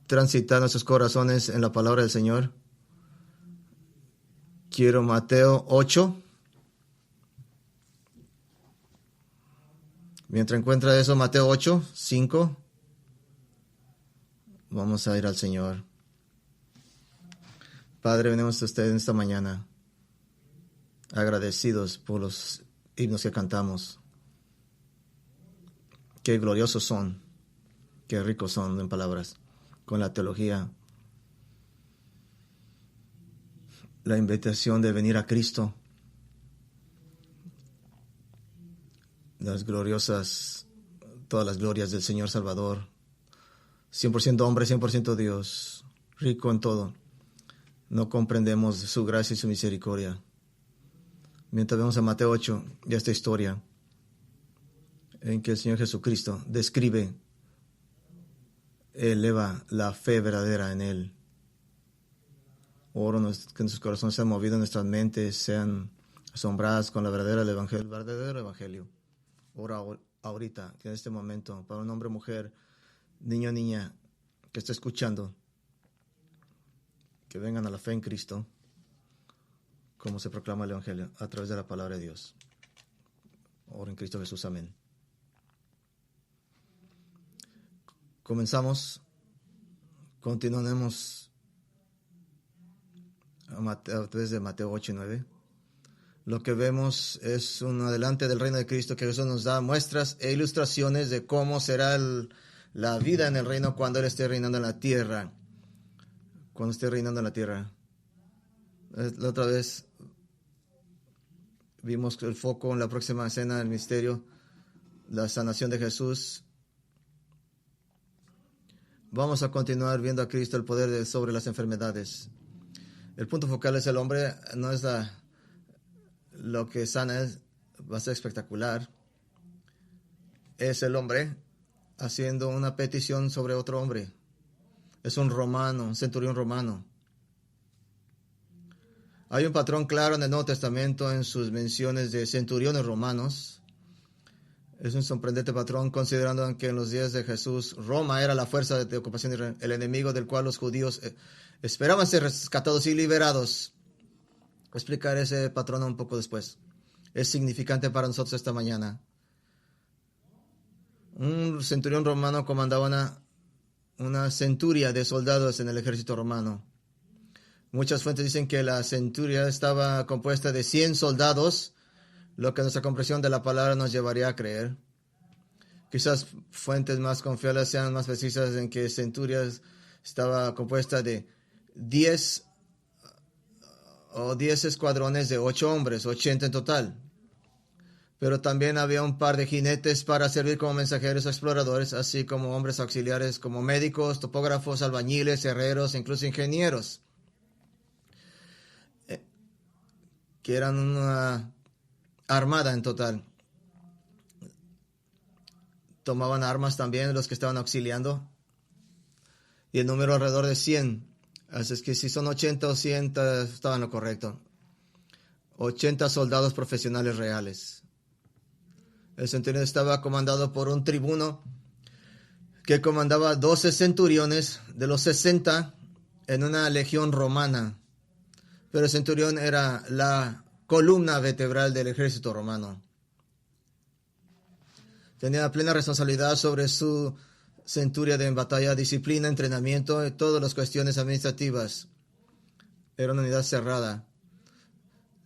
transitar nuestros corazones en la palabra del Señor. Quiero Mateo 8. Mientras encuentra eso, Mateo 8, 5. Vamos a ir al Señor. Padre, venimos a usted en esta mañana, agradecidos por los himnos que cantamos. Qué gloriosos son, qué ricos son en palabras, con la teología, la invitación de venir a Cristo, las gloriosas, todas las glorias del Señor Salvador, 100% hombre, 100% Dios, rico en todo. No comprendemos su gracia y su misericordia. Mientras vemos a Mateo 8 y esta historia en que el Señor Jesucristo describe, eleva la fe verdadera en Él. Oro que nuestros corazones sean movidos, nuestras mentes sean asombradas con la verdadera evangelio, el verdadero evangelio. Oro ahorita, en este momento, para un hombre, mujer, niño, niña, que está escuchando, que vengan a la fe en Cristo, como se proclama el evangelio, a través de la palabra de Dios. Oro en Cristo Jesús, amén. Comenzamos, continuaremos a través de Mateo 8 y 9. Lo que vemos es un adelante del reino de Cristo, que Jesús nos da muestras e ilustraciones de cómo será la vida en el reino cuando Él esté reinando en la tierra. Cuando esté reinando en la tierra. La otra vez vimos el foco en la próxima escena del misterio, la sanación de Jesús. Vamos a continuar viendo a Cristo, el poder sobre las enfermedades. El punto focal es el hombre, no es lo que sana, va a ser espectacular. Es el hombre haciendo una petición sobre otro hombre. Es un romano, un centurión romano. Hay un patrón claro en el Nuevo Testamento en sus menciones de centuriones romanos. Es un sorprendente patrón considerando que en los días de Jesús Roma era la fuerza de ocupación, el enemigo del cual los judíos esperaban ser rescatados y liberados. Voy a explicar ese patrón un poco después. Es significante para nosotros esta mañana. Un centurión romano comandaba una centuria de soldados en el ejército romano. Muchas fuentes dicen que la centuria estaba compuesta de 100 soldados, lo que nuestra comprensión de la palabra nos llevaría a creer. Quizás fuentes más confiables sean más precisas en que centuria estaba compuesta de 10 escuadrones de 8 hombres, 80 en total. Pero también había un par de jinetes para servir como mensajeros o exploradores, así como hombres auxiliares como médicos, topógrafos, albañiles, herreros e incluso ingenieros, que eran una armada en total. Tomaban armas también los que estaban auxiliando, y el número alrededor de 100. Así es que si son 80 o 100, estaban en lo correcto. 80 soldados profesionales reales. El centurión estaba comandado por un tribuno que comandaba 12 centuriones de los 60 en una legión romana. Pero el centurión era la columna vertebral del ejército romano. Tenía plena responsabilidad sobre su centuria de batalla, disciplina, entrenamiento y todas las cuestiones administrativas. Era una unidad cerrada.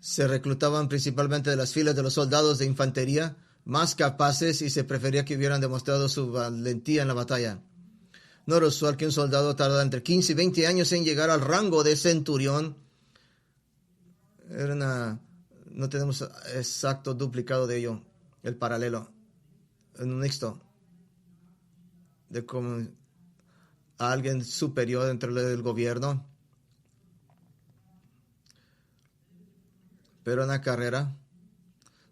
Se reclutaban principalmente de las filas de los soldados de infantería más capaces y se prefería que hubieran demostrado su valentía en la batalla. No era usual que un soldado tardara entre 15 y 20 años en llegar al rango de centurión. No tenemos exacto duplicado de ello, el paralelo, en un mixto, de como alguien superior dentro del gobierno. Pero una carrera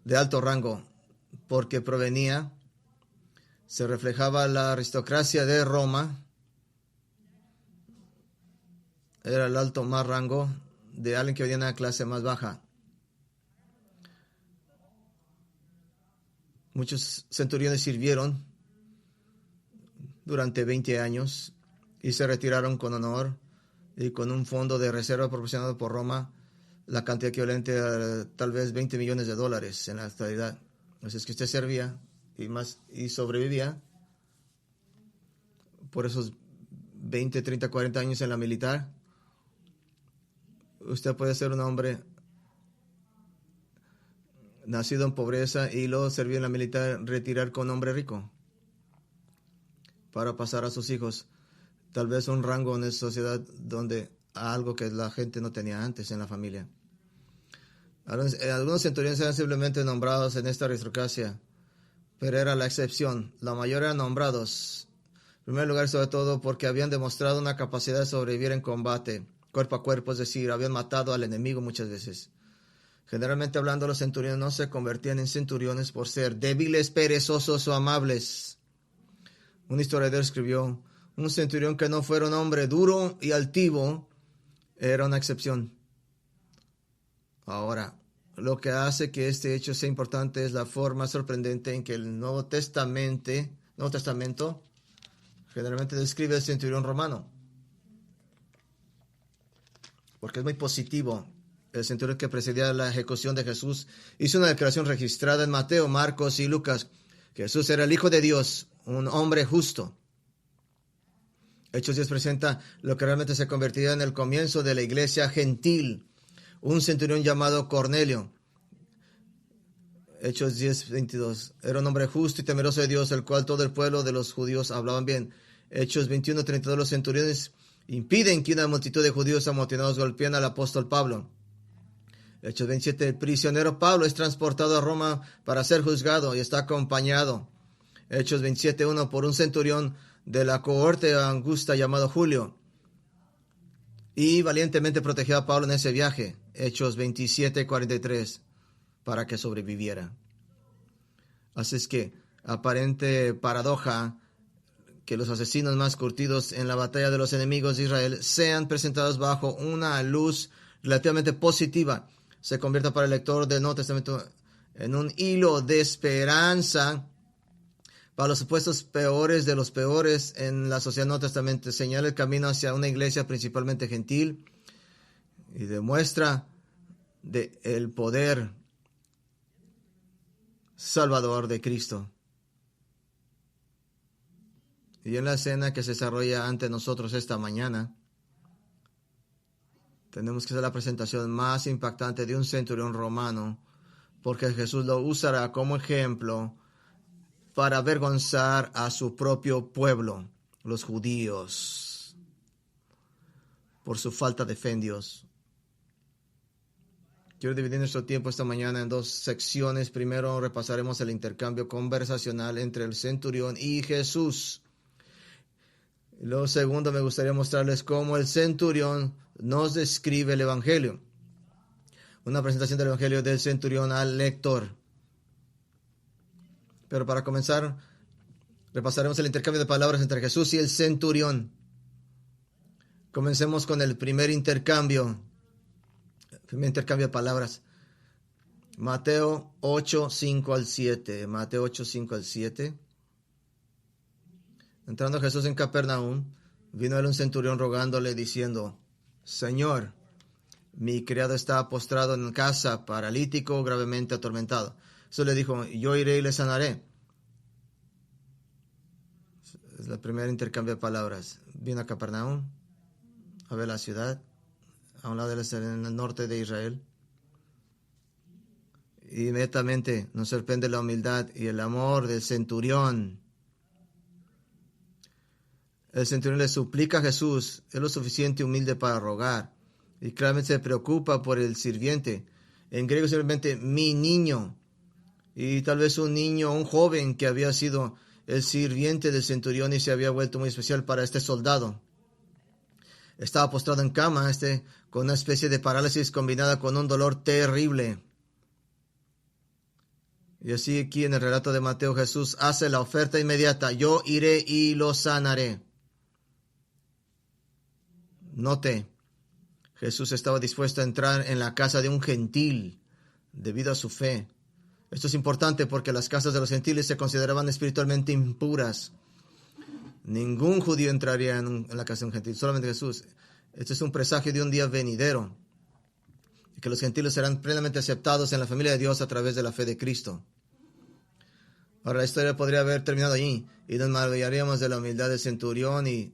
de alto rango, porque se reflejaba la aristocracia de Roma. Era el alto más rango de alguien que venía de una clase más baja. Muchos centuriones sirvieron durante 20 años y se retiraron con honor y con un fondo de reserva proporcionado por Roma, la cantidad equivalente a tal vez $20 millones en la actualidad. Así es que usted servía y sobrevivía por esos 20, 30, 40 años en la militar. Usted puede ser un hombre nacido en pobreza y luego servir en la militar, retirar con hombre rico para pasar a sus hijos tal vez un rango en esa sociedad donde algo que la gente no tenía antes en la familia. Algunos centuriones eran simplemente nombrados en esta aristocracia, pero era la excepción. La mayoría eran nombrados, en primer lugar, sobre todo porque habían demostrado una capacidad de sobrevivir en combate, cuerpo a cuerpo, es decir, habían matado al enemigo muchas veces. Generalmente hablando, los centuriones no se convertían en centuriones por ser débiles, perezosos o amables. Un historiador escribió: un centurión que no fuera un hombre duro y altivo era una excepción. Ahora, lo que hace que este hecho sea importante es la forma sorprendente en que el Nuevo Testamento generalmente describe al centurión romano. Porque es muy positivo. El centurión que precedía la ejecución de Jesús hizo una declaración registrada en Mateo, Marcos y Lucas. Jesús era el Hijo de Dios, un hombre justo. Hechos 10 presenta lo que realmente se convertiría en el comienzo de la iglesia gentil. Un centurión llamado Cornelio. Hechos 10:22. Era un hombre justo y temeroso de Dios, el cual todo el pueblo de los judíos hablaban bien. Hechos 21:32. Los centuriones impiden que una multitud de judíos amotinados golpeen al apóstol Pablo. Hechos 27. El prisionero Pablo es transportado a Roma para ser juzgado y está acompañado. Hechos 27:1 por un centurión de la cohorte angusta llamado Julio, y valientemente protegió a Pablo en ese viaje. Hechos 27:43 para que sobreviviera. Así es que, aparente paradoja que los asesinos más curtidos en la batalla de los enemigos de Israel sean presentados bajo una luz relativamente positiva, se convierta para el lector del Nuevo Testamento en un hilo de esperanza para los supuestos peores de los peores en la sociedad Nuevo Testamento. Señala el camino hacia una iglesia principalmente gentil y demuestra el poder salvador de Cristo. Y en la escena que se desarrolla ante nosotros esta mañana, tenemos que hacer la presentación más impactante de un centurión romano, porque Jesús lo usará como ejemplo para avergonzar a su propio pueblo, los judíos, por su falta de fe en Dios. Quiero dividir nuestro tiempo esta mañana en dos secciones. Primero repasaremos el intercambio conversacional entre el centurión y Jesús. Y luego, segundo, me gustaría mostrarles cómo el centurión nos describe el Evangelio. Una presentación del Evangelio del centurión al lector. Pero para comenzar, repasaremos el intercambio de palabras entre Jesús y el centurión. Comencemos con el primer intercambio de palabras. Mateo 8:5 al 7. Mateo 8:5 al 7. Entrando Jesús en Capernaum, vino él un centurión rogándole, diciendo: Señor, mi criado está postrado en casa, paralítico, gravemente atormentado. Eso le dijo: yo iré y le sanaré. Es el primer intercambio de palabras. Vino a Capernaum, a ver la ciudad, a un lado en el norte de Israel. Y inmediatamente nos sorprende la humildad y el amor del centurión. El centurión le suplica a Jesús, es lo suficiente humilde para rogar, y claramente se preocupa por el sirviente. En griego simplemente mi niño, y tal vez un niño, un joven que había sido el sirviente del centurión y se había vuelto muy especial para este soldado. Estaba postrado en cama, con una especie de parálisis combinada con un dolor terrible. Y así aquí en el relato de Mateo, Jesús hace la oferta inmediata: yo iré y lo sanaré. Note, Jesús estaba dispuesto a entrar en la casa de un gentil debido a su fe. Esto es importante porque las casas de los gentiles se consideraban espiritualmente impuras. Ningún judío entraría en la casa de un gentil, solamente Jesús. Este es un presagio de un día venidero, que los gentiles serán plenamente aceptados en la familia de Dios a través de la fe de Cristo. Ahora la historia podría haber terminado allí y nos maravillaríamos de la humildad del centurión y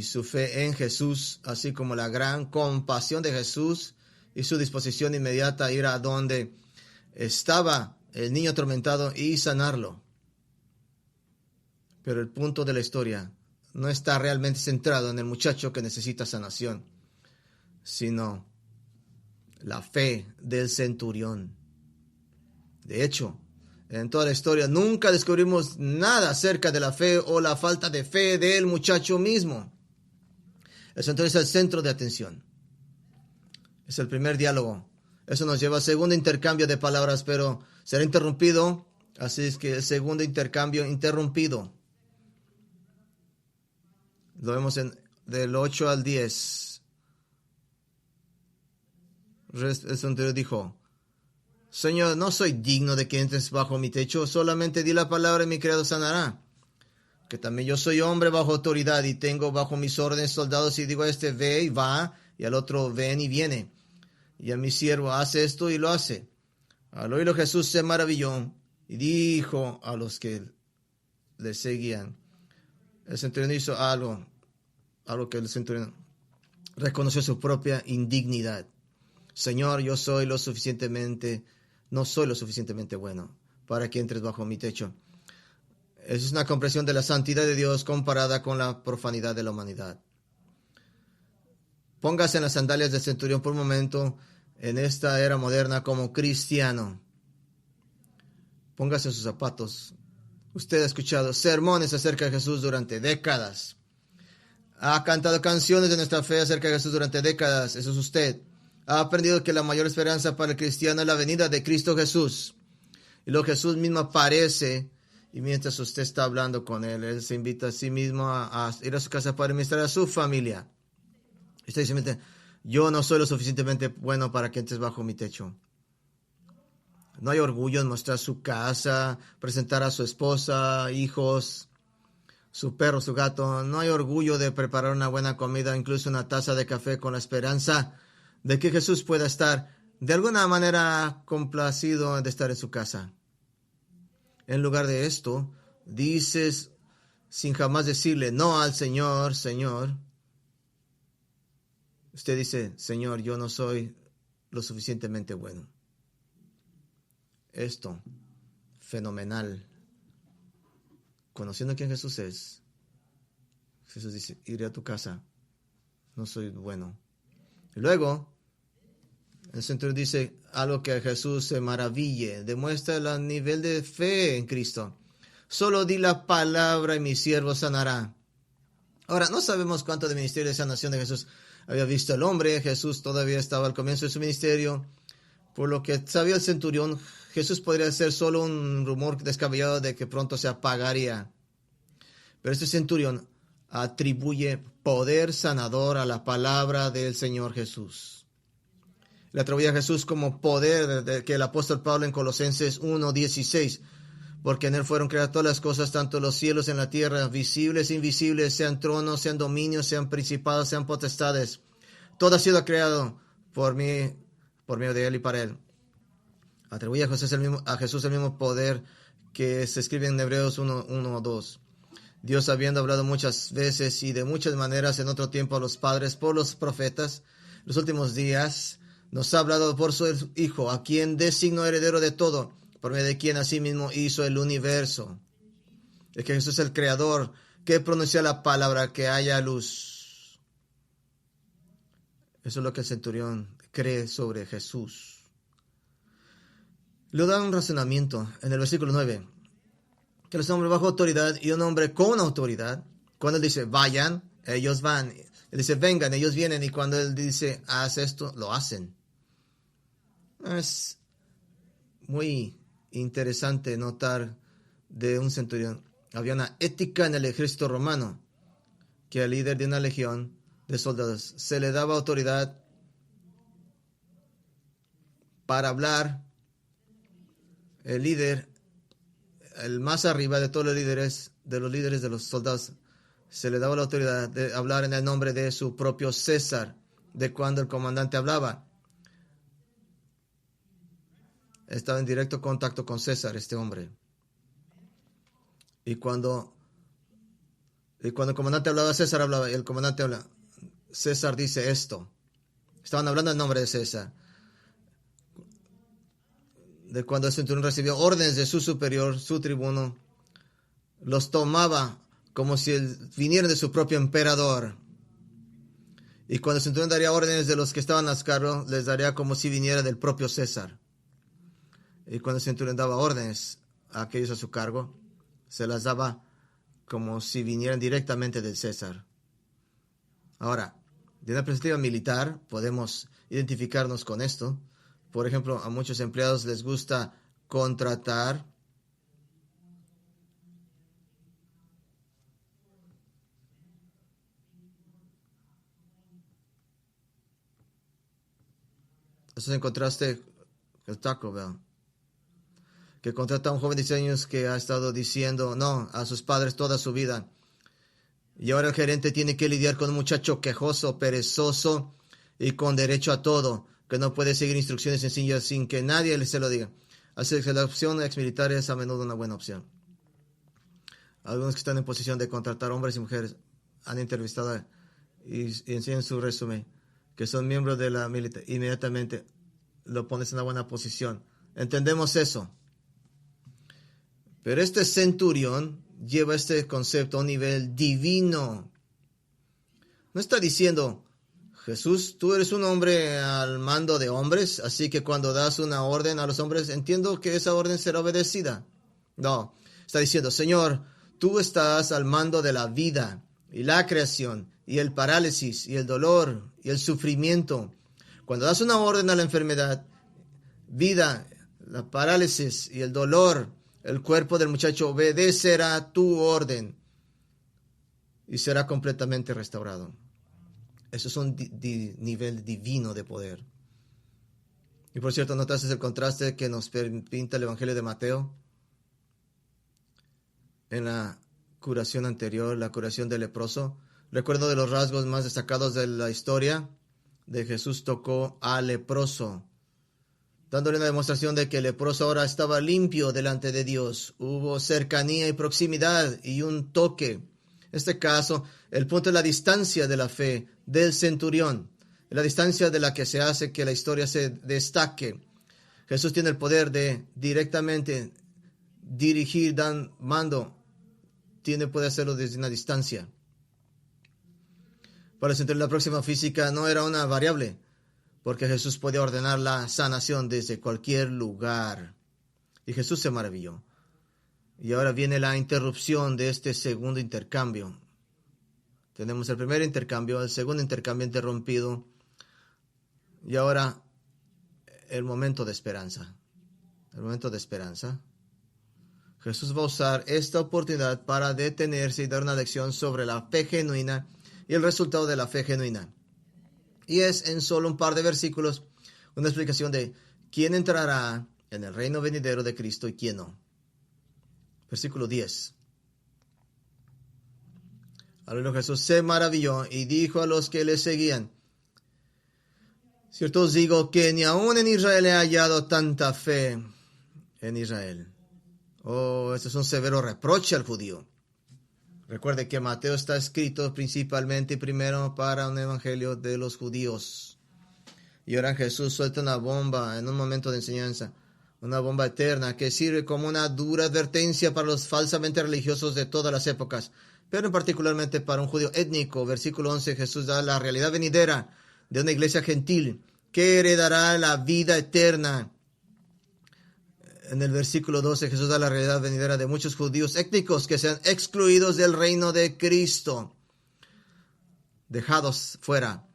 su fe en Jesús, así como la gran compasión de Jesús y su disposición inmediata a ir a donde estaba el niño atormentado y sanarlo. Pero el punto de la historia no está realmente centrado en el muchacho que necesita sanación, sino la fe del centurión. De hecho, en toda la historia nunca descubrimos nada acerca de la fe o la falta de fe del muchacho mismo. El centurión es el centro de atención. Es el primer diálogo. Eso nos lleva al segundo intercambio de palabras, pero será interrumpido. Así es que el segundo intercambio interrumpido. Lo vemos del 8 al 10. El centurión dijo: Señor, no soy digno de que entres bajo mi techo, solamente di la palabra y mi criado sanará. Que también yo soy hombre bajo autoridad y tengo bajo mis órdenes soldados, y digo a este ve y va, y al otro ven y viene. Y a mi siervo hace esto y lo hace. Al oírlo Jesús se maravilló y dijo a los que le seguían. El centurión hizo algo que el centurión reconoció su propia indignidad. Señor, no soy lo suficientemente bueno para que entres bajo mi techo. Es una comprensión de la santidad de Dios comparada con la profanidad de la humanidad. Póngase en las sandalias del centurión por un momento en esta era moderna como cristiano. Póngase en sus zapatos. Usted ha escuchado sermones acerca de Jesús durante décadas. Ha cantado canciones de nuestra fe acerca de Jesús durante décadas. Eso es usted. Ha aprendido que la mayor esperanza para el cristiano es la venida de Cristo Jesús. Y luego Jesús mismo aparece, y mientras usted está hablando con él se invita a sí mismo a ir a su casa para ministrar a su familia. Usted dice: yo no soy lo suficientemente bueno para que entres bajo mi techo. No hay orgullo en mostrar su casa, presentar a su esposa, hijos, su perro, su gato. No hay orgullo de preparar una buena comida, incluso una taza de café, con la esperanza de que Jesús pueda estar de alguna manera complacido de estar en su casa. En lugar de esto, dices, sin jamás decirle no al Señor, Señor. Usted dice: Señor, yo no soy lo suficientemente bueno. Esto, fenomenal. Conociendo quién Jesús es, Jesús dice: iré a tu casa, no soy bueno. Y luego, el centurión dice algo que a Jesús se maraville, demuestra el nivel de fe en Cristo. Solo di la palabra y mi siervo sanará. Ahora, no sabemos cuánto de ministerio de sanación de Jesús había visto el hombre. Jesús todavía estaba al comienzo de su ministerio. Por lo que sabía el centurión, Jesús podría ser solo un rumor descabellado de que pronto se apagaría. Pero este centurión atribuye poder sanador a la palabra del Señor Jesús. Le atribuye a Jesús como poder que el apóstol Pablo en Colosenses 1:16, porque en él fueron creadas todas las cosas, tanto los cielos en la tierra, visibles e invisibles, sean tronos, sean dominios, sean principados, sean potestades. Todo ha sido creado por medio de él y para él. Atribuye a Jesús el mismo poder que se escribe en Hebreos 1:2. Dios, habiendo hablado muchas veces y de muchas maneras en otro tiempo a los padres por los profetas, los últimos días nos ha hablado por su Hijo, a quien designó heredero de todo, por medio de quien asimismo hizo el universo. Es que Jesús es el creador que pronuncia la palabra que haya luz. Eso es lo que el centurión cree sobre Jesús. Le da un razonamiento en el versículo 9. Que es un hombre bajo autoridad y un hombre con autoridad. Cuando él dice vayan, ellos van. Él dice vengan, ellos vienen. Y cuando él dice haz esto, lo hacen. Es muy interesante notar de un centurión. Había una ética en el ejército romano, que al líder de una legión de soldados se le daba autoridad para hablar. El líder, el más arriba de todos los líderes de los soldados, se le daba la autoridad de hablar en el nombre de su propio César, de cuando el comandante hablaba. Estaba en directo contacto con César, este hombre. Y cuando el comandante hablaba, César hablaba, y el comandante habla, César dice esto. Estaban hablando en nombre de César. De cuando el centurión recibió órdenes de su superior, su tribuno, los tomaba como si vinieran de su propio emperador. Y cuando el centurión daría órdenes de los que estaban a cargo, les daría como si viniera del propio César. Y cuando el centurión daba órdenes a aquellos a su cargo, se las daba como si vinieran directamente del César. Ahora, de una perspectiva militar, podemos identificarnos con esto. Por ejemplo, a muchos empleados les gusta contratar eso es en contraste el Taco Bell, que contrata a un joven de 16 años que ha estado diciendo no a sus padres toda su vida. Y ahora el gerente tiene que lidiar con un muchacho quejoso, perezoso y con derecho a todo, que no puede seguir instrucciones sencillas sin que nadie se lo diga. Así que la opción ex militar es a menudo una buena opción. Algunos que están en posición de contratar hombres y mujeres han entrevistado y enseñan su resumen, que son miembros de la militar, inmediatamente lo pones en una buena posición. Entendemos eso. Pero este centurión lleva este concepto a un nivel divino. No está diciendo, Jesús, tú eres un hombre al mando de hombres, así que cuando das una orden a los hombres, entiendo que esa orden será obedecida. No, está diciendo, Señor, tú estás al mando de la vida y la creación y el parálisis y el dolor y el sufrimiento. Cuando das una orden a la enfermedad, vida, la parálisis y el dolor, el cuerpo del muchacho obedecerá tu orden y será completamente restaurado. Eso es un nivel divino de poder. Y por cierto, ¿notaste el contraste que nos pinta el Evangelio de Mateo? En la curación anterior, la curación del leproso. Recuerdo de los rasgos más destacados de la historia de Jesús tocó al leproso, dándole una demostración de que el leproso ahora estaba limpio delante de Dios. Hubo cercanía y proximidad y un toque. En este caso, el punto es la distancia de la fe del centurión, la distancia de la que se hace que la historia se destaque. Jesús tiene el poder de directamente dirigir, dar mando, puede hacerlo desde una distancia. Para el centurión, la próxima física no era una variable, porque Jesús podía ordenar la sanación desde cualquier lugar. Y Jesús se maravilló. Y ahora viene la interrupción de este segundo intercambio. Tenemos el primer intercambio, el segundo intercambio interrumpido. Y ahora el momento de esperanza. El momento de esperanza. Jesús va a usar esta oportunidad para detenerse y dar una lección sobre la fe genuina y el resultado de la fe genuina. Y es en solo un par de versículos una explicación de quién entrará en el reino venidero de Cristo y quién no. Versículo 10. Ahora Jesús se maravilló y dijo a los que le seguían, cierto os digo que ni aún en Israel he hallado tanta fe en Israel. Oh, esto es un severo reproche al judío. Recuerde que Mateo está escrito principalmente y primero para un evangelio de los judíos. Y ahora Jesús suelta una bomba en un momento de enseñanza, una bomba eterna que sirve como una dura advertencia para los falsamente religiosos de todas las épocas, pero particularmente para un judío étnico. Versículo 11, Jesús da la realidad venidera de una iglesia gentil que heredará la vida eterna. En el versículo 12, Jesús da la realidad venidera de muchos judíos étnicos que sean excluidos del reino de Cristo, dejados fuera.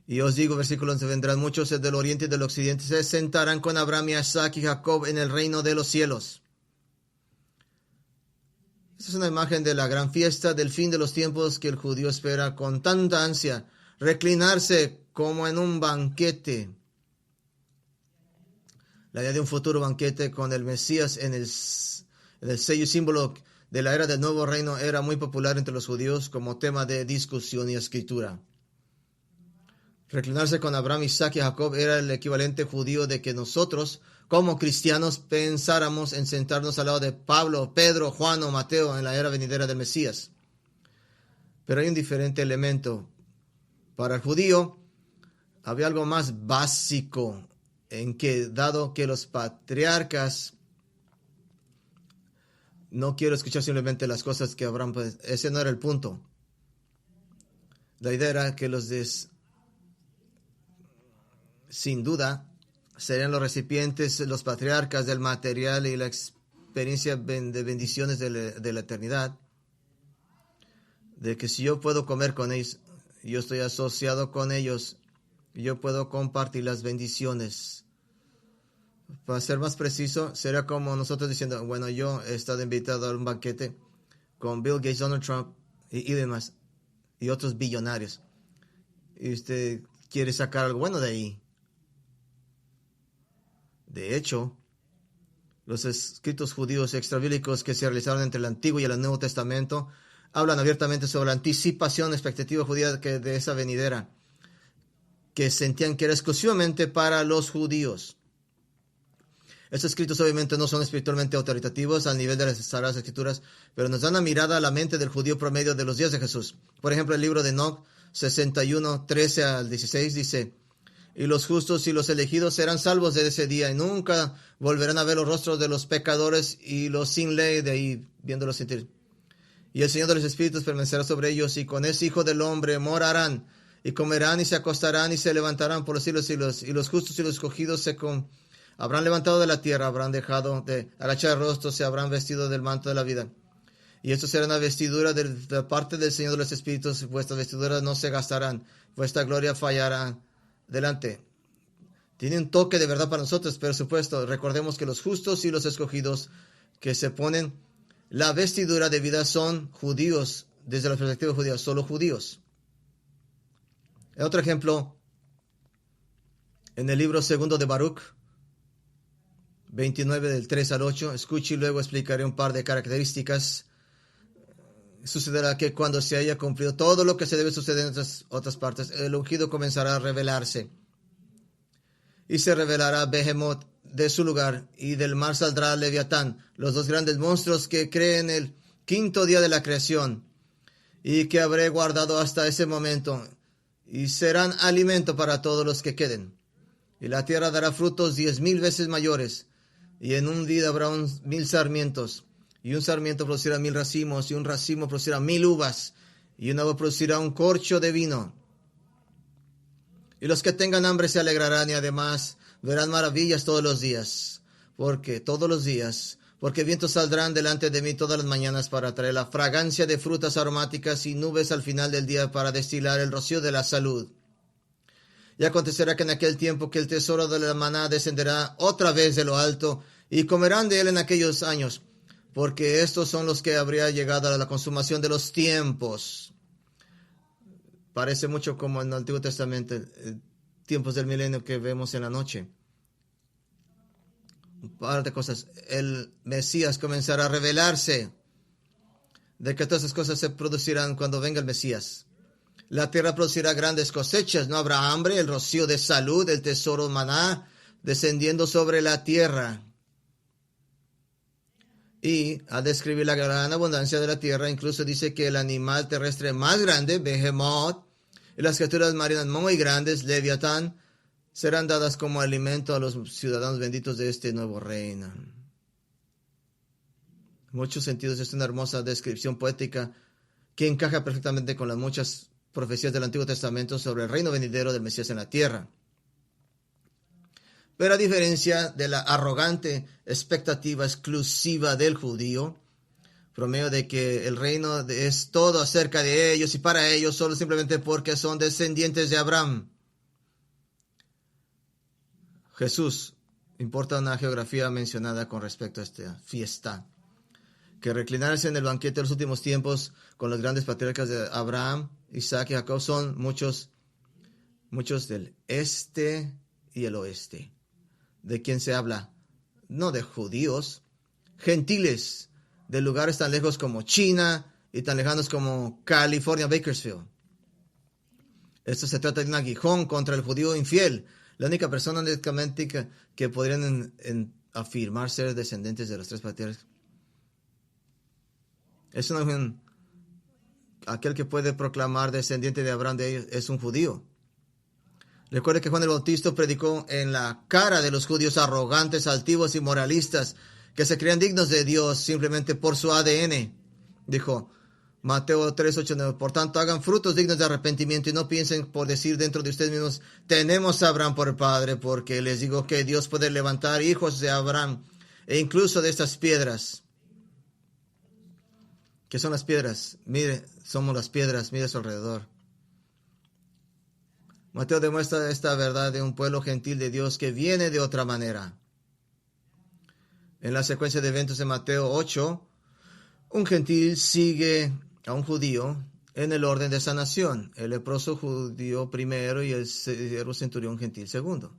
Y os digo, versículo 11, vendrán muchos del oriente y del occidente, se sentarán con Abraham, Isaac y Jacob en el reino de los cielos. Esta es una imagen de la gran fiesta del fin de los tiempos que el judío espera con tanta ansia, reclinarse como en un banquete. La idea de un futuro banquete con el Mesías en el sello y símbolo de la era del nuevo reino era muy popular entre los judíos como tema de discusión y escritura. Reclinarse con Abraham, Isaac y Jacob era el equivalente judío de que nosotros, como cristianos, pensáramos en sentarnos al lado de Pablo, Pedro, Juan o Mateo en la era venidera del Mesías. Pero hay un diferente elemento. Para el judío había algo más básico en que, dado que los patriarcas, no quiero escuchar simplemente las cosas que Abraham, pues, ese no era el punto. La idea era que sin duda, serían los recipientes, los patriarcas del material y la experiencia de bendiciones de la eternidad. De que si yo puedo comer con ellos, yo estoy asociado con ellos, yo puedo compartir las bendiciones. Para ser más preciso, será como nosotros diciendo, bueno, yo he estado invitado a un banquete con Bill Gates, Donald Trump y demás, y otros billonarios. Y usted quiere sacar algo bueno de ahí. De hecho, los escritos judíos extrabíblicos que se realizaron entre el Antiguo y el Nuevo Testamento hablan abiertamente sobre la anticipación, expectativa judía de esa venidera, que sentían que era exclusivamente para los judíos. Estos escritos obviamente no son espiritualmente autoritativos al nivel de las Sagradas Escrituras, pero nos dan una mirada a la mente del judío promedio de los días de Jesús. Por ejemplo, el libro de Enoc 61, 13 al 16 dice: y los justos y los elegidos serán salvos de ese día, y nunca volverán a ver los rostros de los pecadores y los sin ley, de ahí viéndolos sentir. Y el Señor de los Espíritus permanecerá sobre ellos, y con ese Hijo del Hombre morarán, y comerán, y se acostarán, y se levantarán por los siglos y siglos. Y los justos y los escogidos habrán levantado de la tierra, habrán dejado de agachar rostros, se habrán vestido del manto de la vida. Y esto será una vestidura de parte del Señor de los Espíritus, vuestras vestiduras no se gastarán, vuestra gloria fallará. Delante. Tiene un toque de verdad para nosotros, pero supuesto, recordemos que los justos y los escogidos que se ponen la vestidura de vida son judíos, desde la perspectiva judía, solo judíos. Otro ejemplo, en el libro segundo de Baruch, 29 del 3 al 8, escuche y luego explicaré un par de características. Sucederá que cuando se haya cumplido todo lo que se debe suceder en otras partes, el ungido comenzará a revelarse. Y se revelará Behemoth de su lugar, y del mar saldrá Leviatán, los dos grandes monstruos que creen el quinto día de la creación, y que habré guardado hasta ese momento, y serán alimento para todos los que queden. Y la tierra dará frutos 10,000 veces mayores, y en un día habrá 1,000 sarmientos. Y un sarmiento producirá 1,000 racimos, y un racimo producirá 1,000 uvas, y una uva producirá un corcho de vino. Y los que tengan hambre se alegrarán, y además verán maravillas todos los días, porque vientos saldrán delante de mí todas las mañanas para traer la fragancia de frutas aromáticas y nubes al final del día para destilar el rocío de la salud. Y acontecerá que en aquel tiempo que el tesoro de la maná descenderá otra vez de lo alto, y comerán de él en aquellos años, porque estos son los que habría llegado a la consumación de los tiempos. Parece mucho como en el Antiguo Testamento, tiempos del milenio que vemos en la noche. Un par de cosas. El Mesías comenzará a revelarse de que todas esas cosas se producirán cuando venga el Mesías. La tierra producirá grandes cosechas, no habrá hambre, el rocío de salud, el tesoro maná, descendiendo sobre la tierra. Y al describir la gran abundancia de la tierra, incluso dice que el animal terrestre más grande, Behemoth, y las criaturas marinas muy grandes, Leviatán, serán dadas como alimento a los ciudadanos benditos de este nuevo reino. En muchos sentidos es una hermosa descripción poética que encaja perfectamente con las muchas profecías del Antiguo Testamento sobre el reino venidero del Mesías en la tierra. Pero a diferencia de la arrogante expectativa exclusiva del judío, promedio de que el reino es todo acerca de ellos y para ellos solo simplemente porque son descendientes de Abraham. Jesús importa una geografía mencionada con respecto a esta fiesta. Que reclinarse en el banquete de los últimos tiempos con los grandes patriarcas de Abraham, Isaac y Jacob son muchos del este y el oeste. ¿De quién se habla? No de judíos, gentiles, de lugares tan lejos como China y tan lejanos como California, Bakersfield. Esto se trata de un aguijón contra el judío infiel, la única persona éticamente que podrían afirmar ser descendientes de los tres patriarcas. Es aquel que puede proclamar descendiente de Abraham de ellos es un judío. Recuerde que Juan el Bautista predicó en la cara de los judíos arrogantes, altivos y moralistas que se creían dignos de Dios simplemente por su ADN. Dijo Mateo 3:8-9, por tanto hagan frutos dignos de arrepentimiento y no piensen por decir dentro de ustedes mismos, tenemos a Abraham por padre, porque les digo que Dios puede levantar hijos de Abraham e incluso de estas piedras. ¿Qué son las piedras? Mire, somos las piedras, mire a su alrededor. Mateo demuestra esta verdad de un pueblo gentil de Dios que viene de otra manera. En la secuencia de eventos de Mateo 8, un gentil sigue a un judío en el orden de sanación. El leproso judío primero y el siervo centurión gentil segundo.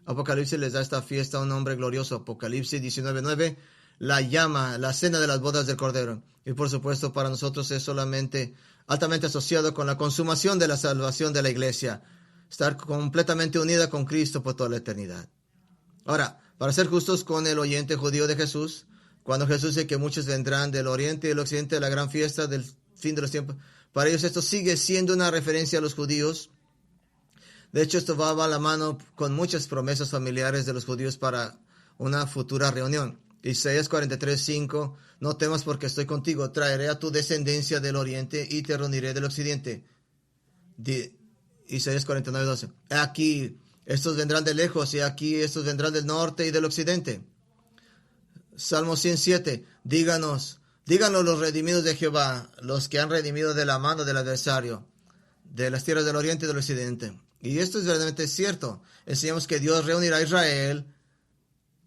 Apocalipsis les da esta fiesta a un hombre glorioso. Apocalipsis 19:9 la llama la cena de las bodas del Cordero. Y por supuesto para nosotros es solamente altamente asociado con la consumación de la salvación de la iglesia. Estar completamente unida con Cristo por toda la eternidad. Ahora, para ser justos con el oyente judío de Jesús, cuando Jesús dice que muchos vendrán del oriente y del occidente de la gran fiesta del fin de los tiempos, para ellos esto sigue siendo una referencia a los judíos. De hecho, esto va a la mano con muchas promesas familiares de los judíos para una futura reunión. Isaías 43:5, no temas porque estoy contigo, traeré a tu descendencia del oriente y te reuniré del occidente. Isaías 49:12, aquí estos vendrán de lejos y aquí estos vendrán del norte y del occidente. Salmo 107, díganos los redimidos de Jehová, los que han redimido de la mano del adversario, de las tierras del oriente y del occidente. Y esto es verdaderamente cierto. Enseñamos que Dios reunirá a Israel,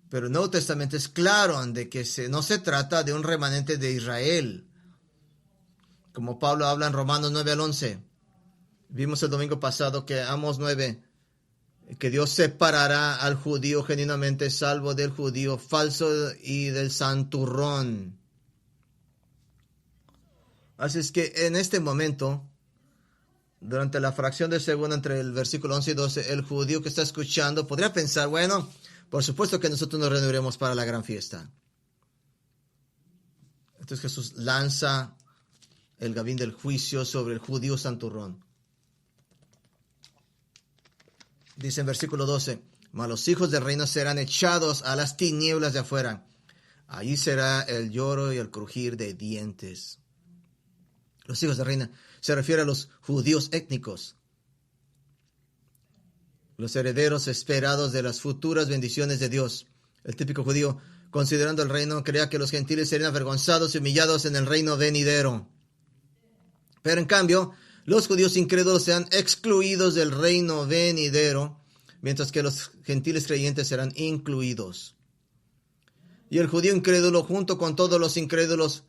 pero el Nuevo Testamento es claro de que no se trata de un remanente de Israel. Como Pablo habla en Romanos 9-11. Vimos el domingo pasado que Amos 9, que Dios separará al judío genuinamente salvo del judío falso y del santurrón. Así es que en este momento, durante la fracción de segundo entre el versículo 11 y 12, el judío que está escuchando podría pensar, bueno, por supuesto que nosotros nos reuniremos para la gran fiesta. Entonces Jesús lanza el gabín del juicio sobre el judío santurrón. Dice en versículo 12, mas los hijos del reino serán echados a las tinieblas de afuera. Allí será el lloro y el crujir de dientes. Los hijos del reino se refiere a los judíos étnicos, los herederos esperados de las futuras bendiciones de Dios. El típico judío, considerando el reino, creía que los gentiles serían avergonzados y humillados en el reino venidero. Pero en cambio, los judíos incrédulos serán excluidos del reino venidero, mientras que los gentiles creyentes serán incluidos. Y el judío incrédulo, junto con todos los incrédulos,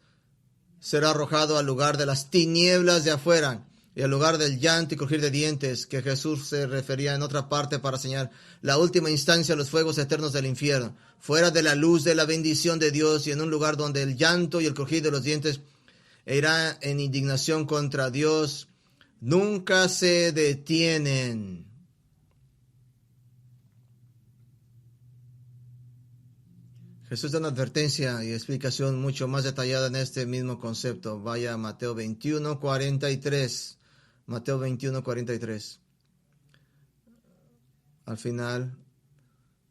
será arrojado al lugar de las tinieblas de afuera y al lugar del llanto y crujir de dientes, que Jesús se refería en otra parte para señalar la última instancia a los fuegos eternos del infierno, fuera de la luz de la bendición de Dios y en un lugar donde el llanto y el crujir de los dientes irá en indignación contra Dios. Nunca se detienen. Jesús da una advertencia y explicación mucho más detallada en este mismo concepto. Vaya a Mateo 21:43. Mateo 21:43. Al final,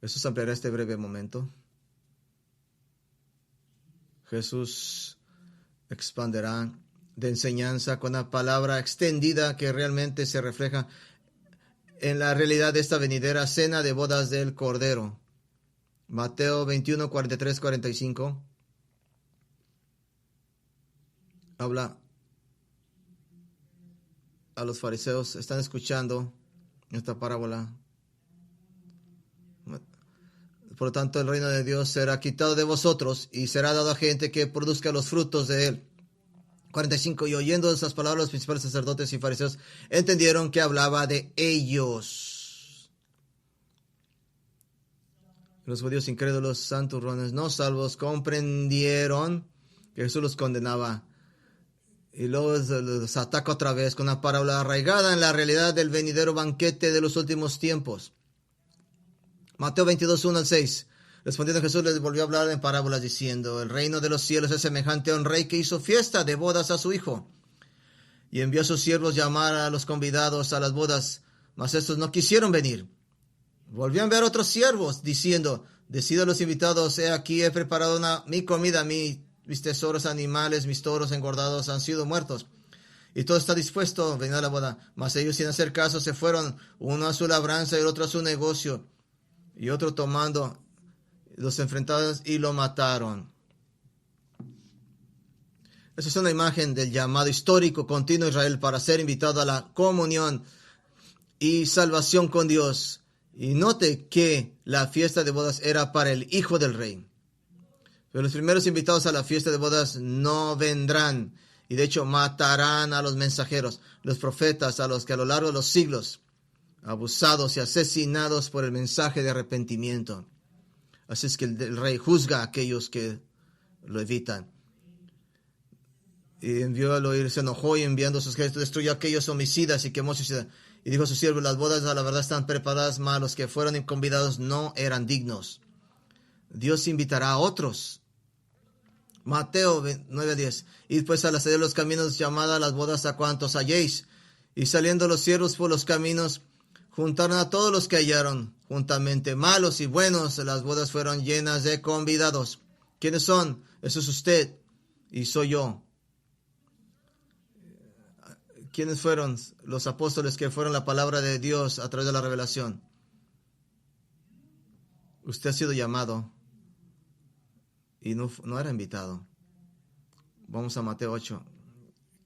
Jesús ampliará este breve momento. Jesús expanderá de enseñanza con una palabra extendida que realmente se refleja en la realidad de esta venidera cena de bodas del Cordero. Mateo 21:43-45 habla a los fariseos. Están escuchando esta parábola. Por lo tanto, el reino de Dios será quitado de vosotros y será dado a gente que produzca los frutos de él. 45. Y oyendo esas palabras, los principales sacerdotes y fariseos entendieron que hablaba de ellos. Los judíos incrédulos, santurrones, no salvos, comprendieron que Jesús los condenaba. Y luego los ataca otra vez con una parábola arraigada en la realidad del venidero banquete de los últimos tiempos. Mateo 22, 1 al 6. Respondiendo Jesús les volvió a hablar en parábolas diciendo: el reino de los cielos es semejante a un rey que hizo fiesta de bodas a su hijo. Y envió a sus siervos llamar a los convidados a las bodas, mas estos no quisieron venir. Volvió a enviar otros siervos diciendo: decid a los invitados, he aquí he preparado mi comida, mis tesoros animales, mis toros engordados han sido muertos, y todo está dispuesto, venid a la boda. Mas ellos, sin hacer caso, se fueron, uno a su labranza y el otro a su negocio, y otro tomando los enfrentados y lo mataron. Esa es una imagen del llamado histórico continuo de Israel para ser invitado a la comunión y salvación con Dios. Y note que la fiesta de bodas era para el hijo del rey. Pero los primeros invitados a la fiesta de bodas no vendrán, y de hecho matarán a los mensajeros, los profetas, a los que a lo largo de los siglos abusados y asesinados por el mensaje de arrepentimiento. Así es que el rey juzga a aquellos que lo evitan. Y envió al oír, se enojó, y enviando sus ejércitos destruyó a aquellos homicidas y quemó su ciudad. Y dijo a sus siervos: las bodas a la verdad están preparadas, mas los que fueron convidados no eran dignos. Dios invitará a otros. Mateo 9:10. Y pues a la salida de los caminos llamad a las bodas a cuantos halléis. Y saliendo los siervos por los caminos, juntaron a todos los que hallaron, juntamente malos y buenos. Las bodas fueron llenas de convidados. ¿Quiénes son? Eso es usted y soy yo. ¿Quiénes fueron los apóstoles que fueron la palabra de Dios a través de la revelación? Usted ha sido llamado y no era invitado. Vamos a Mateo 8.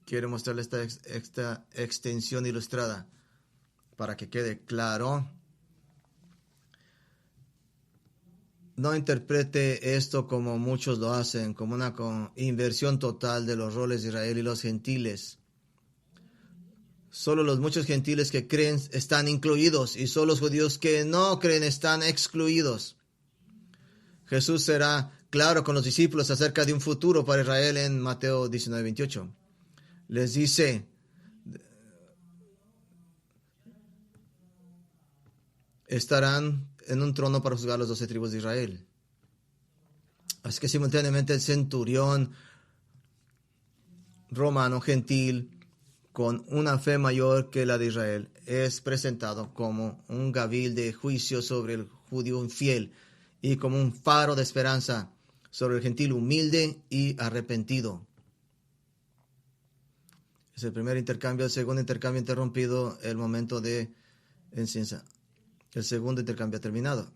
Quiero mostrarle esta extensión ilustrada para que quede claro. No interprete esto como muchos lo hacen, como una inversión total de los roles de Israel y los gentiles. Solo los muchos gentiles que creen están incluidos, y solo los judíos que no creen están excluidos. Jesús será claro con los discípulos acerca de un futuro para Israel en Mateo 19:28. Les dice: estarán en un trono para juzgar las 12 tribus de Israel. Así que simultáneamente el centurión romano gentil, con una fe mayor que la de Israel, es presentado como un gabil de juicio sobre el judío infiel y como un faro de esperanza sobre el gentil humilde y arrepentido. Es el primer intercambio. El segundo intercambio interrumpido, el momento de enseñanza. El segundo intercambio ha terminado.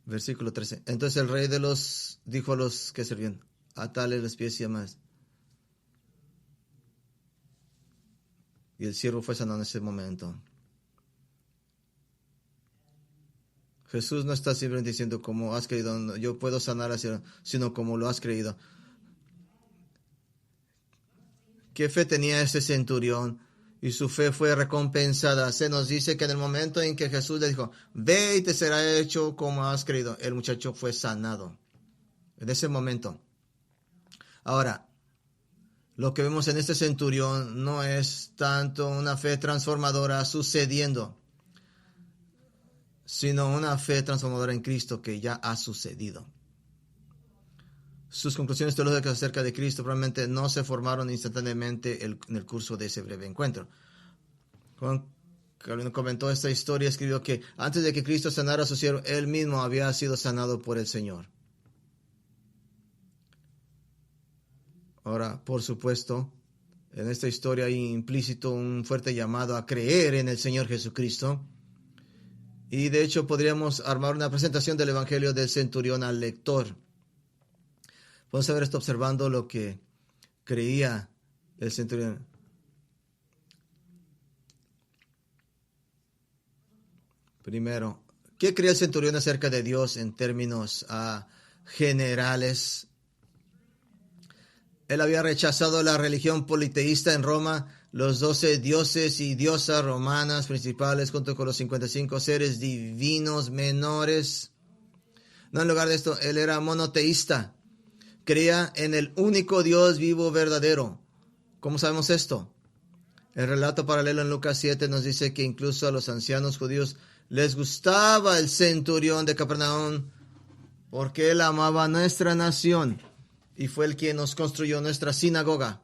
Versículo 13. Entonces el rey dijo a los que servían: atale los pies y demás. Y el siervo fue sanado en ese momento. Jesús no está simplemente diciendo: como has creído, yo puedo sanar al siervo, sino como lo has creído. ¿Qué fe tenía este centurión? Y su fe fue recompensada. Se nos dice que en el momento en que Jesús le dijo: ve y te será hecho como has creído, el muchacho fue sanado. En ese momento. Ahora, lo que vemos en este centurión no es tanto una fe transformadora sucediendo, sino una fe transformadora en Cristo que ya ha sucedido. Sus conclusiones teológicas acerca de Cristo probablemente no se formaron instantáneamente en el curso de ese breve encuentro. Juan Calvino comentó esta historia, escribió que antes de que Cristo sanara a su siervo, él mismo había sido sanado por el Señor. Ahora, por supuesto, en esta historia hay implícito un fuerte llamado a creer en el Señor Jesucristo. Y de hecho podríamos armar una presentación del Evangelio del centurión al lector. Podemos ver esto observando lo que creía el centurión. Primero, ¿qué creía el centurión acerca de Dios en términos generales? Él había rechazado la religión politeísta en Roma, los 12 dioses y diosas romanas principales, junto con los 55 seres divinos menores. No, en lugar de esto, él era monoteísta. creía en el único Dios vivo verdadero. ¿Cómo sabemos esto? El relato paralelo en Lucas 7 nos dice que incluso a los ancianos judíos les gustaba el centurión de Capernaum porque él amaba a nuestra nación y fue el quien nos construyó nuestra sinagoga.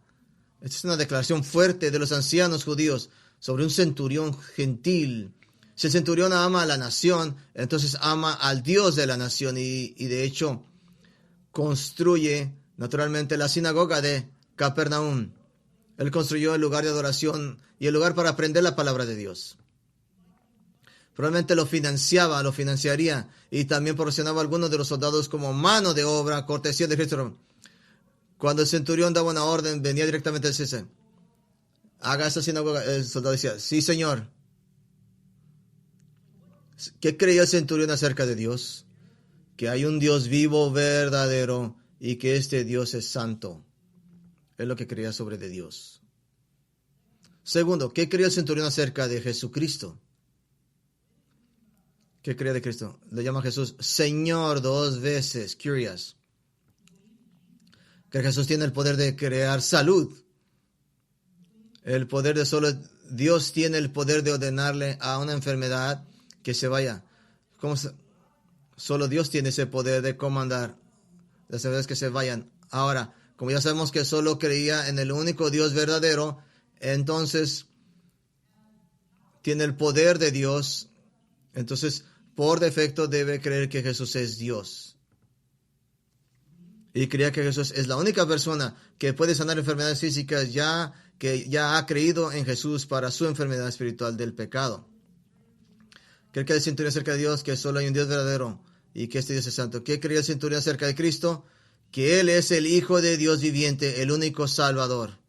Esta es una declaración fuerte de los ancianos judíos sobre un centurión gentil. Si el centurión ama a la nación, entonces ama al Dios de la nación y de hecho construye naturalmente la sinagoga de Capernaum. Él construyó el lugar de adoración y el lugar para aprender la palabra de Dios. Probablemente lo financiaría y también proporcionaba a algunos de los soldados como mano de obra, cortesía de Cristo. Cuando el centurión daba una orden, venía directamente del César. Haga esa sinagoga. El soldado decía, sí, señor. ¿Qué creía el centurión acerca de Dios? Que hay un Dios vivo, verdadero, y que este Dios es santo. Es lo que creía sobre de Dios. Segundo, ¿qué creía el centurión acerca de Jesucristo? ¿Qué creía de Cristo? Le llama a Jesús Señor 2 veces, curious. Que Jesús tiene el poder de crear salud. El poder de solo Dios tiene el poder de ordenarle a una enfermedad que se vaya. Solo Dios tiene ese poder de comandar las enfermedades que se vayan. Ahora, como ya sabemos que solo creía en el único Dios verdadero, entonces tiene el poder de Dios. Entonces, por defecto debe creer que Jesús es Dios. Y creía que Jesús es la única persona que puede sanar enfermedades físicas, que ya ha creído en Jesús para su enfermedad espiritual del pecado. Cree que el centurión acerca de Dios, que solo hay un Dios verdadero y que este Dios es santo. ¿Qué creía el centurión acerca de Cristo? Que Él es el Hijo de Dios viviente, el único Salvador.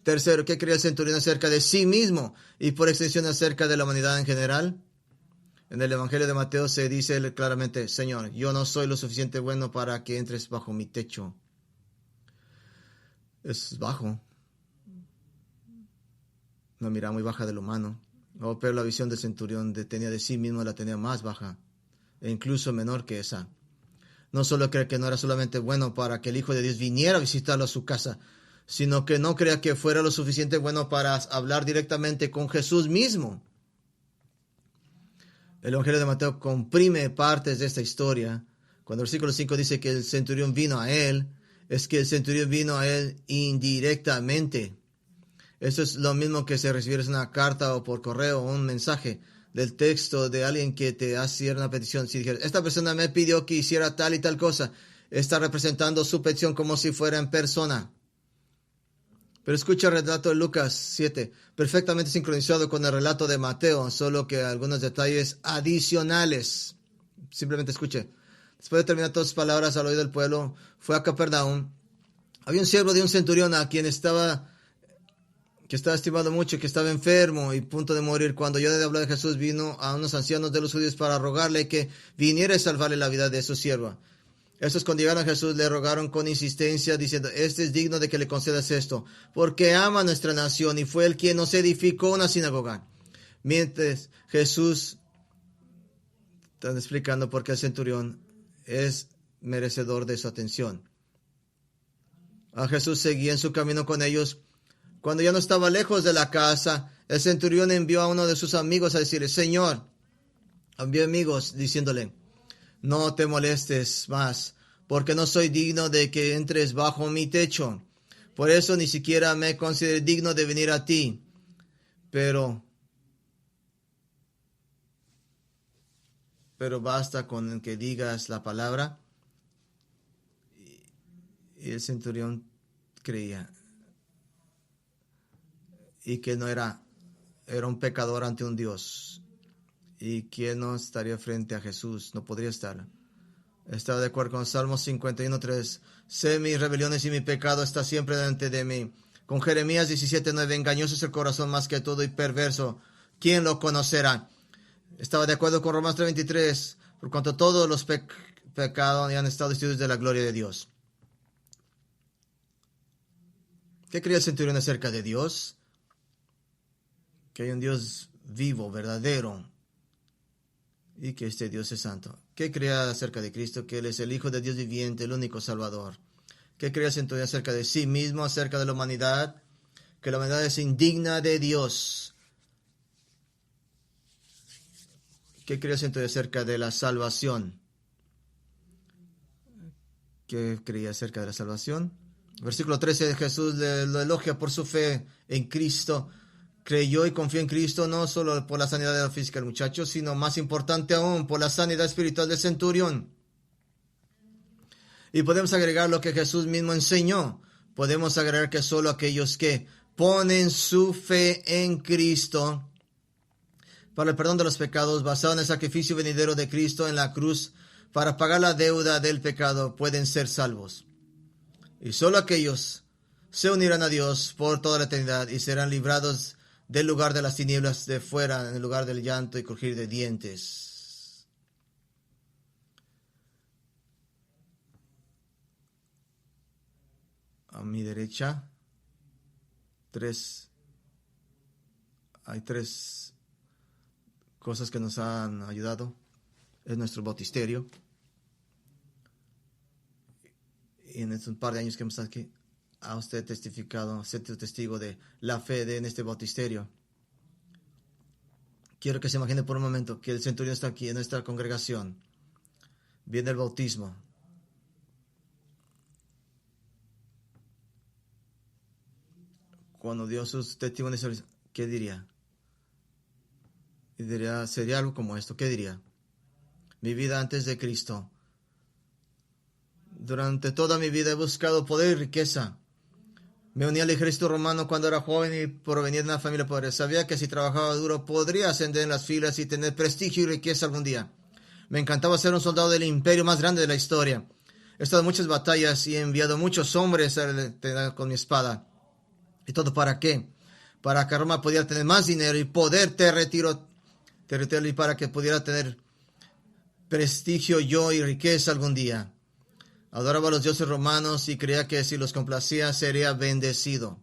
Tercero, ¿qué creía el centurión acerca de sí mismo y por extensión acerca de la humanidad en general? En el Evangelio de Mateo se dice claramente, Señor, yo no soy lo suficiente bueno para que entres bajo mi techo. Es bajo. Una mirada muy baja del humano. Oh, pero la visión del centurión tenía de sí mismo la tenía más baja e incluso menor que esa. No solo cree que no era solamente bueno para que el Hijo de Dios viniera a visitarlo a su casa, sino que no creía que fuera lo suficiente bueno para hablar directamente con Jesús mismo. El Evangelio de Mateo comprime partes de esta historia. Cuando el versículo 5 dice que el centurión vino a él, es que el centurión vino a él indirectamente. Eso es lo mismo que si recibieras una carta o por correo o un mensaje del texto de alguien que te hacía una petición. Si dijeras, esta persona me pidió que hiciera tal y tal cosa, está representando su petición como si fuera en persona. Pero escucha el relato de Lucas 7, perfectamente sincronizado con el relato de Mateo, solo que algunos detalles adicionales. Simplemente escuche. Después de terminar todas sus palabras al oído del pueblo, fue a Capernaum. Había un siervo de un centurión a quien estaba estimado mucho, que estaba enfermo y punto de morir. Cuando oyó de hablar de Jesús, vino a unos ancianos de los judíos para rogarle que viniera a salvarle la vida de su siervo. Estos, cuando llegaron a Jesús, le rogaron con insistencia, diciendo, este es digno de que le concedas esto, porque ama a nuestra nación y fue el quien nos edificó una sinagoga. Mientras Jesús está explicando por qué el centurión es merecedor de su atención. A Jesús seguía en su camino con ellos. Cuando ya no estaba lejos de la casa, el centurión envió a uno de sus amigos a decirle, Señor, envió amigos diciéndole, no te molestes más, porque no soy digno de que entres bajo mi techo. Por eso ni siquiera me considero digno de venir a ti. Pero basta con que digas la palabra. Y el centurión creía. Y que no era un pecador ante un Dios. ¿Y quién no estaría frente a Jesús? No podría estar. Estaba de acuerdo con Salmos 51:3. Sé mis rebeliones y mi pecado está siempre delante de mí. Con Jeremías 17:9. Engañoso es el corazón más que todo y perverso. ¿Quién lo conocerá? Estaba de acuerdo con Romanos 3:23. Por cuanto todos los pecados han estado destituidos de la gloria de Dios. ¿Qué creía el centurión acerca de Dios? Que hay un Dios vivo, verdadero, y que este Dios es santo. ¿Qué creía acerca de Cristo? Que Él es el Hijo de Dios viviente, el único Salvador. ¿Qué creía entonces acerca de sí mismo, acerca de la humanidad? Que la humanidad es indigna de Dios. ¿Qué creía entonces acerca de la salvación? ¿Qué creía acerca de la salvación? Versículo 13, Jesús lo elogia por su fe en Cristo. Creyó y confió en Cristo no solo por la sanidad de la física del muchacho, sino más importante aún, por la sanidad espiritual del centurión. Y podemos agregar lo que Jesús mismo enseñó. Podemos agregar que solo aquellos que ponen su fe en Cristo para el perdón de los pecados, basado en el sacrificio venidero de Cristo en la cruz, para pagar la deuda del pecado, pueden ser salvos. Y solo aquellos se unirán a Dios por toda la eternidad y serán librados del lugar de las tinieblas de fuera, en el lugar del llanto y crujir de dientes. A mi derecha, hay tres cosas que nos han ayudado. Es nuestro bautisterio. Y en estos par de años que hemos estado aquí, ha usted testificado, sido testigo de la fe en este bautisterio. Quiero que se imagine por un momento que el centurión está aquí en nuestra congregación. Viene el bautismo. Cuando dio sus testimonios, ¿qué diría? Y diría, sería algo como esto. ¿Qué diría? Mi vida antes de Cristo. Durante toda mi vida he buscado poder y riqueza. Me uní al ejército romano cuando era joven y provenía de una familia pobre. Sabía que si trabajaba duro podría ascender en las filas y tener prestigio y riqueza algún día. Me encantaba ser un soldado del imperio más grande de la historia. He estado en muchas batallas y he enviado muchos hombres con mi espada. ¿Y todo para qué? Para que Roma pudiera tener más dinero y poder territorial y para que pudiera tener prestigio yo y riqueza algún día. Adoraba a los dioses romanos y creía que si los complacía sería bendecido.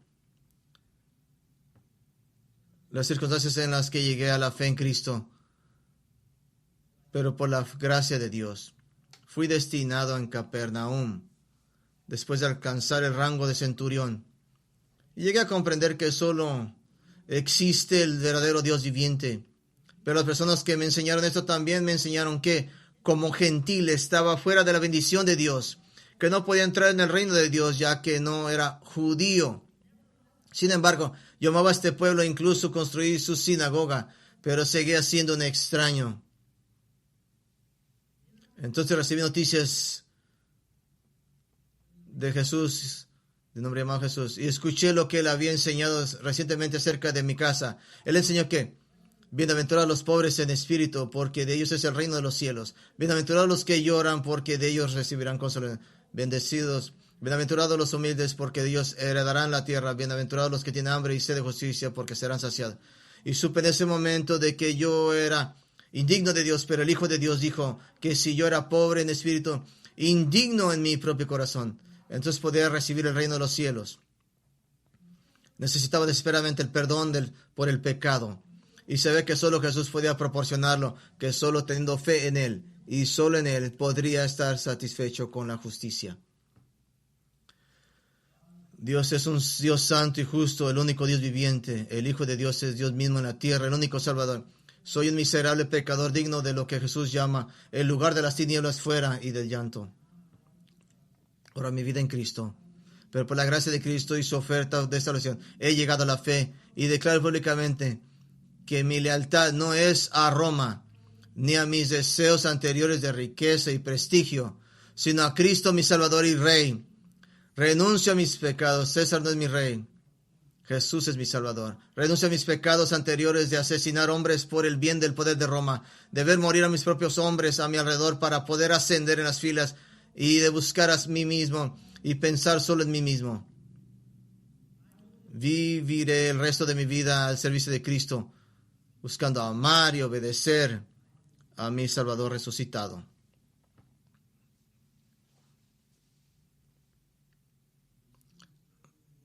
Las circunstancias en las que llegué a la fe en Cristo, pero por la gracia de Dios, fui destinado en Capernaum, después de alcanzar el rango de centurión. Y llegué a comprender que solo existe el verdadero Dios viviente. Pero las personas que me enseñaron esto también me enseñaron que, como gentil, estaba fuera de la bendición de Dios, que no podía entrar en el reino de Dios ya que no era judío. Sin embargo, yo amaba a este pueblo e incluso construí su sinagoga, pero seguía siendo un extraño. Entonces recibí noticias de Jesús, de nombre llamado Jesús, y escuché lo que él había enseñado recientemente acerca de mi casa. Él enseñó que bienaventurados los pobres en espíritu, porque de ellos es el reino de los cielos. Bienaventurados los que lloran, porque de ellos recibirán consuelo. Bienaventurados los humildes, porque de ellos heredarán la tierra. Bienaventurados los que tienen hambre y sed de justicia, porque serán saciados. Y supe en ese momento de que yo era indigno de Dios, pero el Hijo de Dios dijo que si yo era pobre en espíritu, indigno en mi propio corazón, entonces podía recibir el reino de los cielos. Necesitaba desesperadamente el perdón por el pecado. Y se ve que solo Jesús podía proporcionarlo, que solo teniendo fe en Él, y solo en Él podría estar satisfecho con la justicia. Dios es un Dios santo y justo, el único Dios viviente. El Hijo de Dios es Dios mismo en la tierra, el único Salvador. Soy un miserable pecador digno de lo que Jesús llama el lugar de las tinieblas fuera y del llanto. Ahora mi vida en Cristo. Pero por la gracia de Cristo y su oferta de salvación, he llegado a la fe y declaro públicamente que mi lealtad no es a Roma, ni a mis deseos anteriores de riqueza y prestigio, sino a Cristo mi Salvador y Rey. Renuncio a mis pecados. César no es mi rey. Jesús es mi Salvador. Renuncio a mis pecados anteriores de asesinar hombres por el bien del poder de Roma, de ver morir a mis propios hombres a mi alrededor para poder ascender en las filas y de buscar a mí mismo y pensar solo en mí mismo. Viviré el resto de mi vida al servicio de Cristo, buscando amar y obedecer a mi Salvador resucitado.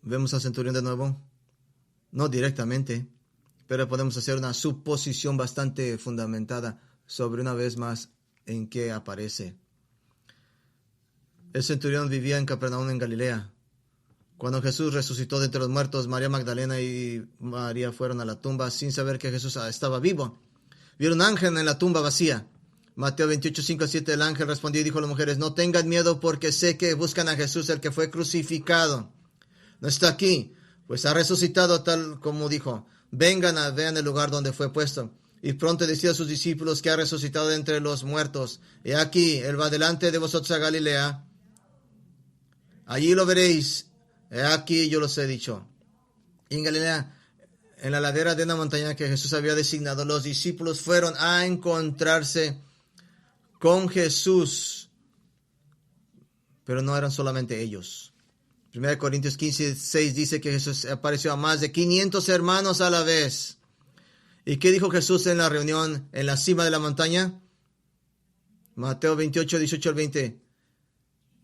Vemos al centurión de nuevo, no directamente, pero podemos hacer una suposición bastante fundamentada sobre una vez más en que aparece. El centurión vivía en Capernaum, en Galilea. Cuando Jesús resucitó de entre los muertos, María Magdalena y María fueron a la tumba sin saber que Jesús estaba vivo. Vieron un ángel en la tumba vacía. Mateo 28, 5 a 7, el ángel respondió y dijo a las mujeres: no tengan miedo, porque sé que buscan a Jesús, el que fue crucificado. No está aquí, pues ha resucitado tal como dijo. Vengan a vean el lugar donde fue puesto. Y pronto decía a sus discípulos que ha resucitado de entre los muertos. Y aquí, él va delante de vosotros a Galilea. Allí lo veréis. He aquí yo los he dicho. Y en Galilea, en la ladera de una montaña que Jesús había designado, los discípulos fueron a encontrarse con Jesús. Pero no eran solamente ellos. 1 Corintios 15, 6 dice que Jesús apareció a más de 500 hermanos a la vez. ¿Y qué dijo Jesús en la reunión en la cima de la montaña? Mateo 28, 18 al 20.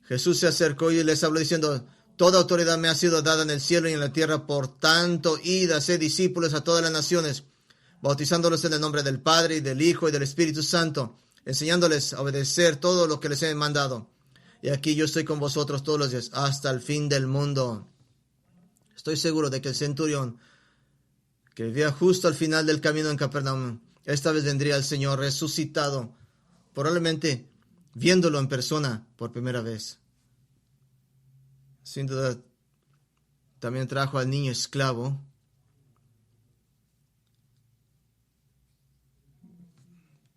Jesús se acercó y les habló diciendo: toda autoridad me ha sido dada en el cielo y en la tierra, por tanto, id, haced discípulos a todas las naciones, bautizándolos en el nombre del Padre, y del Hijo, y del Espíritu Santo, enseñándoles a obedecer todo lo que les he mandado. Y aquí yo estoy con vosotros todos los días, hasta el fin del mundo. Estoy seguro de que el centurión, que vivía justo al final del camino en Capernaum, esta vez vendría el Señor resucitado, probablemente viéndolo en persona por primera vez. Sin duda, también trajo al niño esclavo.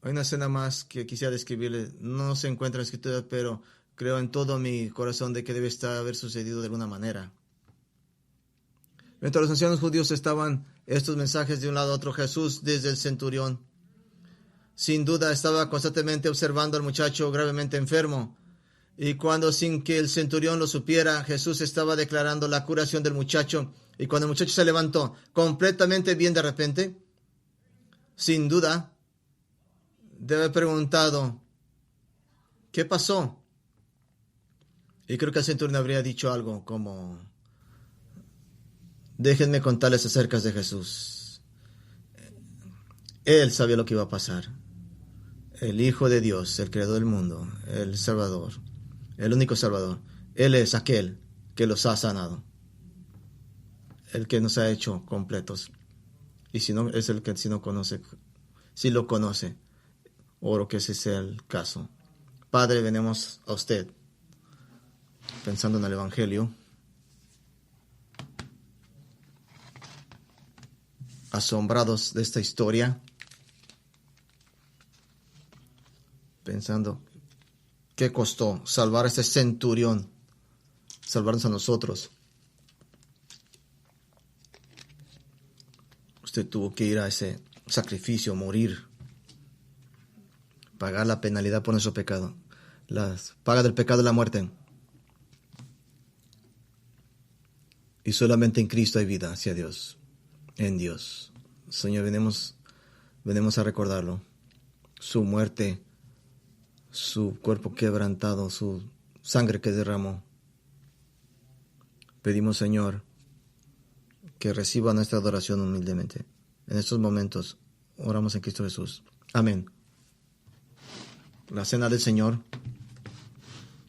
Hay una escena más que quisiera describirle. No se encuentra en la escritura, pero creo en todo mi corazón de que debe haber sucedido de alguna manera. Mientras los ancianos judíos estaban estos mensajes de un lado a otro, Jesús, desde el centurión, sin duda estaba constantemente observando al muchacho gravemente enfermo. Y cuando, sin que el centurión lo supiera, Jesús estaba declarando la curación del muchacho. Y cuando el muchacho se levantó completamente bien de repente, sin duda, debe haber preguntado: ¿qué pasó? Y creo que el centurión habría dicho algo como: déjenme contarles acerca de Jesús. Él sabía lo que iba a pasar. El Hijo de Dios, el Creador del mundo, el Salvador, el único Salvador. Él es aquel que los ha sanado, el que nos ha hecho completos. Y si no, es el que si no conoce, si lo conoce, oro que ese sea el caso. Padre, venimos a usted, pensando en el Evangelio, asombrados de esta historia, pensando qué costó salvar a este centurión, salvarnos a nosotros. Usted tuvo que ir a ese sacrificio, morir, pagar la penalidad por nuestro pecado. La paga del pecado es la muerte. Y solamente en Cristo hay vida hacia Dios, en Dios. Señor, venimos a recordarlo. Su muerte, su cuerpo quebrantado, su sangre que derramó. Pedimos, Señor, que reciba nuestra adoración humildemente. En estos momentos, oramos en Cristo Jesús. Amén. La cena del Señor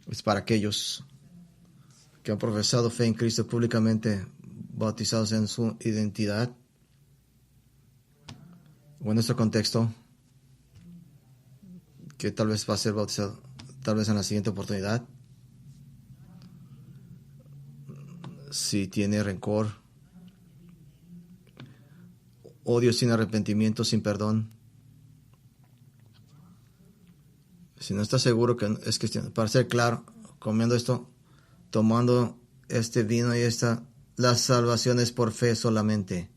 es para aquellos que han profesado fe en Cristo públicamente, bautizados en su identidad. O en nuestro contexto, que tal vez va a ser bautizado, tal vez en la siguiente oportunidad. Si tiene rencor, odio sin arrepentimiento, sin perdón. Si no está seguro que es cristiano, para ser claro, comiendo esto, tomando este vino y la salvación es por fe solamente.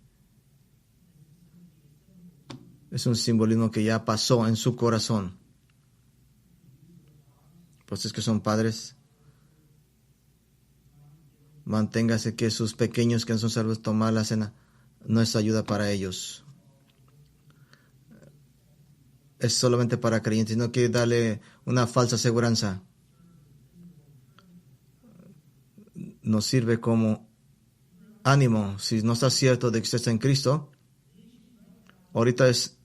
Es un simbolismo que ya pasó en su corazón. Pues es que son padres, manténgase que sus pequeños que no son salvos tomar la cena no es ayuda para ellos. Es solamente para creyentes, no quiere darle una falsa aseguranza. Nos sirve como ánimo. Si no está cierto de que usted está en Cristo, ahorita es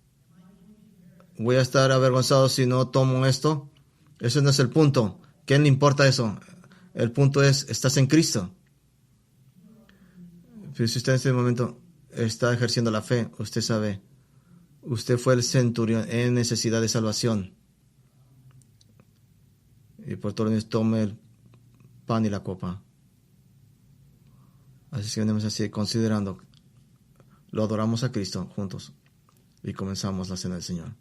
voy a estar avergonzado si no tomo esto. Eso no es el punto. ¿Quién le importa eso? El punto es, estás en Cristo. Pero si usted en este momento está ejerciendo la fe, usted sabe, usted fue el centurión en necesidad de salvación. Y por todo eso tome el pan y la copa. Así que venimos así, considerando, lo adoramos a Cristo juntos y comenzamos la cena del Señor.